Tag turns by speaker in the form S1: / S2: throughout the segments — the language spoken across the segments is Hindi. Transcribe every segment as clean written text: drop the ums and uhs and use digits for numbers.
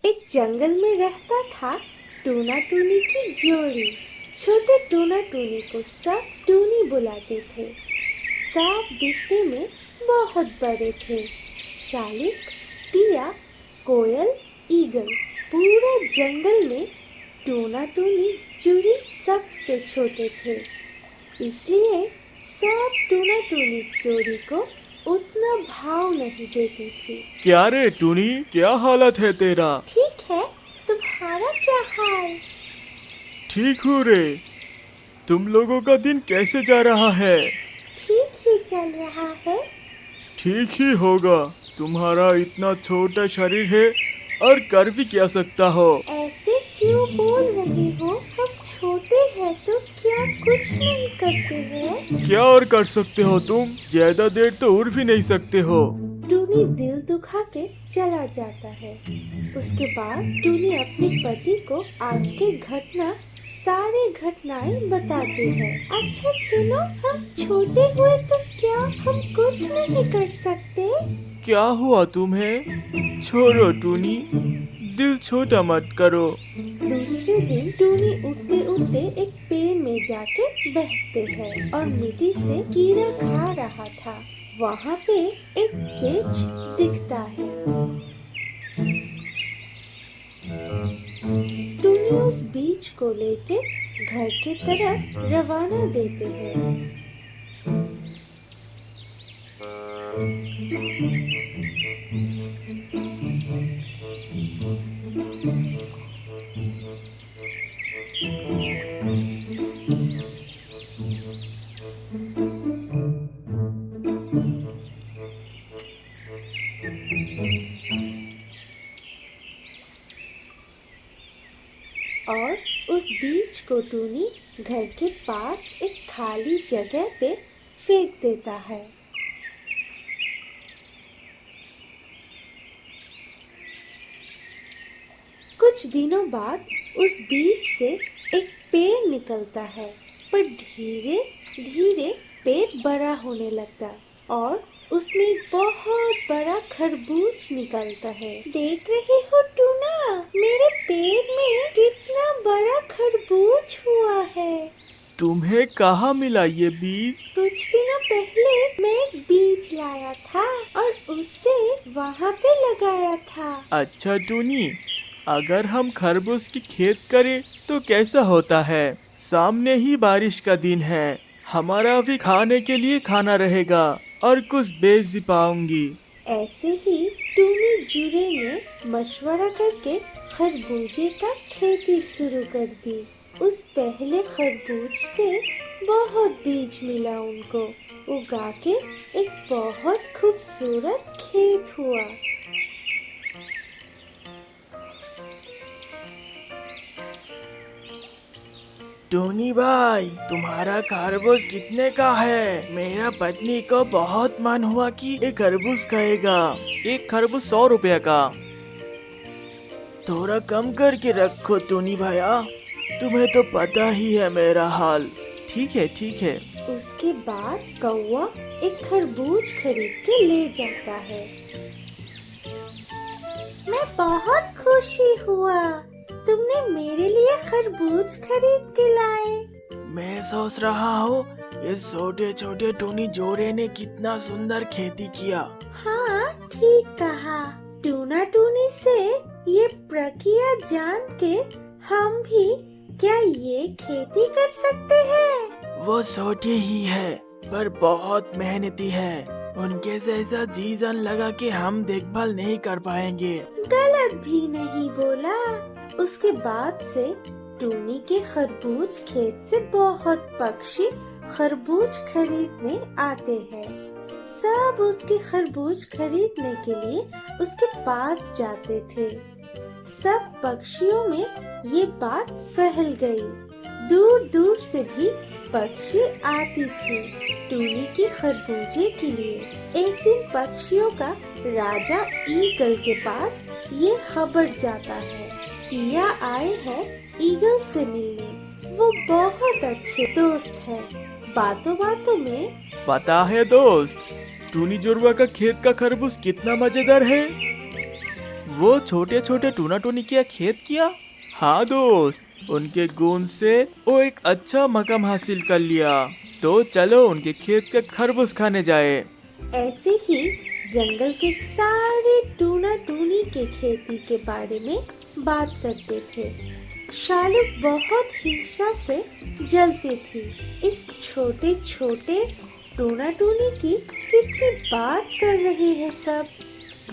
S1: एक जंगल में रहता था टूना टूनी की जोड़ी। छोटे टूना टूनी को सब टूनी बुलाते थे। सांप दिखने में बहुत बड़े थे। शालिक, टिया, कोयल, ईगल, पूरा जंगल में टूना टूनी जोड़ी सबसे छोटे थे। इसलिए सब टूना टूनी जोड़ी को उतना भाव नहीं देती थी।
S2: क्या रे टूनी, क्या हालत है तेरा?
S1: ठीक है, तुम्हारा क्या हाल?
S2: ठीक हूँ रे। तुम लोगों का दिन कैसे जा रहा है?
S1: ठीक ही चल रहा है।
S2: ठीक ही होगा, तुम्हारा इतना छोटा शरीर है और कर भी क्या सकता हो।
S1: ऐसे क्यों बोल रहे हो? हम छोटे हैं तो क्या कुछ नहीं करते हैं?
S2: क्या और कर सकते हो तुम? ज्यादा देर तो उड़ भी नहीं सकते हो।
S1: टूनी दिल दुखा के चला जाता है। उसके बाद टूनी अपने पति को आज के सारे घटनाएं बताते हैं। अच्छा सुनो, हम छोटे हुए तो क्या हम कुछ नहीं कर सकते?
S2: क्या हुआ तुम्हें? छोड़ो टूनी, दिल छोटा मत करो।
S1: दूसरे दिन टूनी उठते उठते एक पेड़ में जाके बैठते हैं और मिट्टी से कीड़ा खा रहा था। वहाँ पे एक बीज दिखता है। टूनी उस बीज को लेके घर के तरफ रवाना देते हैं। और उस बीज को टूनी घर के पास एक खाली जगह पे फेंक देता है। कुछ दिनों बाद उस बीज से एक पेड़ निकलता है, पर धीरे धीरे पेड़ बड़ा होने लगता और उसमें एक बहुत बड़ा खरबूज निकलता है। देख रही हो टूना, मेरे पेड़ में कितना बड़ा खरबूज हुआ है।
S2: तुम्हें कहाँ मिला ये बीज?
S1: कुछ दिनों पहले मैं एक बीज लाया था और उसे वहाँ पे लगाया था।
S2: अच्छा टूनी, अगर हम खरबूज की खेत करें तो कैसा होता है? सामने ही बारिश का दिन है, हमारा भी खाने के लिए खाना रहेगा और कुछ बेच भी पाऊंगी।
S1: ऐसे ही टूनी जुरे ने मशवरा करके खरबूजे का खेती शुरू कर दी। उस पहले खरबूज से बहुत बीज मिला उनको। उगा के एक बहुत खूबसूरत खेत हुआ।
S2: टोनी भाई, तुम्हारा खरबूज कितने का है? मेरा पत्नी को बहुत मन हुआ कि एक खरबूज खाएगा। एक खरबूज 100 रुपया का। थोड़ा कम करके रखो टोनी भैया, तुम्हें तो पता ही है मेरा हाल। ठीक है ठीक है।
S1: उसके बाद कौवा एक खरबूज खरीद के ले जाता है। मैं बहुत खुशी हुआ, तुमने मेरे लिए खरबूज खरीद के लाए।
S2: मैं सोच रहा हूँ ये छोटे छोटे टोनी जोरे ने कितना सुंदर खेती किया।
S1: हाँ ठीक कहा। टूना टूनी से ये प्रक्रिया जान के हम भी क्या ये खेती कर सकते हैं?
S2: वो छोटे ही है पर बहुत मेहनती है। उनके जैसा जी जान लगा के हम देखभाल नहीं कर पाएंगे।
S1: गलत भी नहीं बोला। उसके बाद से टूनी के खरबूज खेत से बहुत पक्षी खरबूज खरीदने आते हैं। सब उसके खरबूज खरीदने के लिए उसके पास जाते थे। सब पक्षियों में ये बात फैल गई। दूर दूर से भी पक्षी आती थी टूनी की खरबूजे के लिए। एक दिन पक्षियों का राजा ईगल के पास ये खबर जाता है, टिया आए हैं ईगल से मिलने। वो बहुत अच्छे दोस्त हैं। बातों बातों में
S2: पता है दोस्त, टूनी जोरुआ का खेत का खरबूज कितना मजेदार है। वो छोटे छोटे टूना टूनी क्या खेत किया? हाँ दोस्त, उनके गुण से वो एक अच्छा मकाम हासिल कर लिया। तो चलो उनके खेत का खरबूज खाने जाए।
S1: ऐसे ही जंगल के सारे टूना टूनी के खेती के बारे में बात करते थे। शालू बहुत हिंसा से जलती थी। इस छोटे छोटे टूना टूनी की कितनी बात कर रहे हैं सब।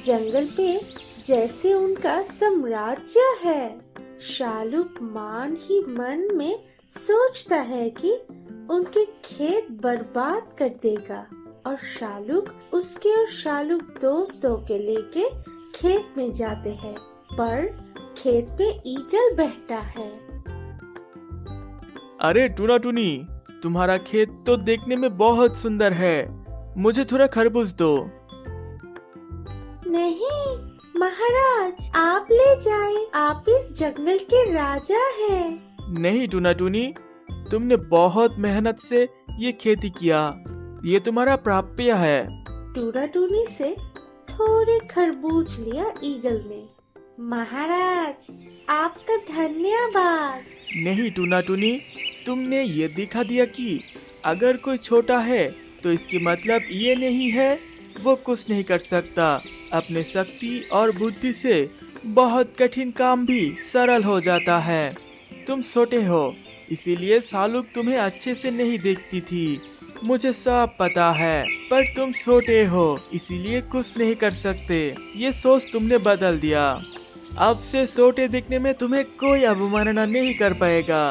S1: जंगल पे जैसे उनका साम्राज्य है। शालूक मान ही मन में सोचता है कि उनके खेत बर्बाद कर देगा और शालूक उसके और शालूक दोस्तों के लेके खेत में जाते हैं। पर खेत में ईगल बैठा है।
S2: अरे टूना टूनी, तुम्हारा खेत तो देखने में बहुत सुंदर है, मुझे थोड़ा खरबूज दो।
S1: नहीं महाराज, आप ले जाए, आप इस जंगल के राजा हैं।
S2: नहीं टूना टूनी, तुमने बहुत मेहनत से ये खेती किया, ये तुम्हारा प्राप्य है।
S1: टूना टूनी से थोड़े खरबूज लिया ईगल ने। महाराज, आपका धन्यवाद।
S2: नहीं टूना टूनी, तुमने ये दिखा दिया कि अगर कोई छोटा है तो इसकी मतलब ये नहीं है वो कुछ नहीं कर सकता। अपने शक्ति और बुद्धि से बहुत कठिन काम भी सरल हो जाता है। तुम छोटे हो, इसीलिए शालूक तुम्हें अच्छे से नहीं देखती थी, मुझे सब पता है। पर तुम छोटे हो, इसीलिए कुछ नहीं कर सकते। ये सोच तुमने बदल दिया। अब से छोटे दिखने में तुम्हें कोई अवमानना नहीं कर पाएगा।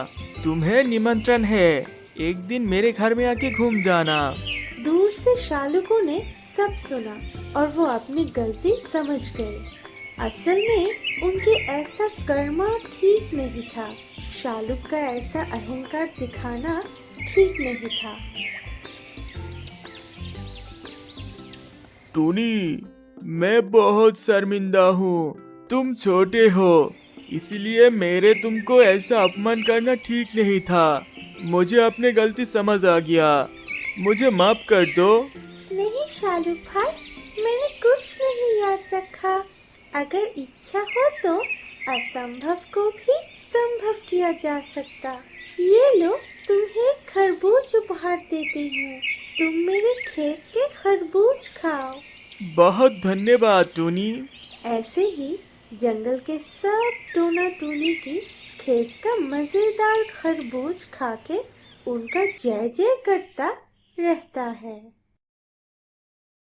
S2: तुम्हें निमंत्रण है, एक दिन मेरे घर में आके घूम जाना।
S1: दूर से शालूकों ने सब सुना और वो अपनी गलती समझ गए। असल में उनके ऐसा करना ठीक नहीं था। शालूक का ऐसा अहंकार दिखाना ठीक नहीं था।
S2: टूनी, मैं बहुत शर्मिंदा हूँ। तुम छोटे हो, इसलिए मेरे तुमको ऐसा अपमान करना ठीक नहीं था। मुझे अपनी गलती समझ आ गया, मुझे माफ कर दो।
S1: नहीं शालूक भाई, मैंने कुछ नहीं याद रखा। अगर इच्छा हो तो असंभव को भी संभव किया जा सकता। ये लो, तुम्हें खरबूज उपहार देती हूँ। तुम मेरे खेत के खरबूज खाओ।
S2: बहुत धन्यवाद टूनी।
S1: ऐसे ही जंगल के सब टूना टूनी की खेत का मजेदार खरबूज खा के उनका जय जय करता रहता है।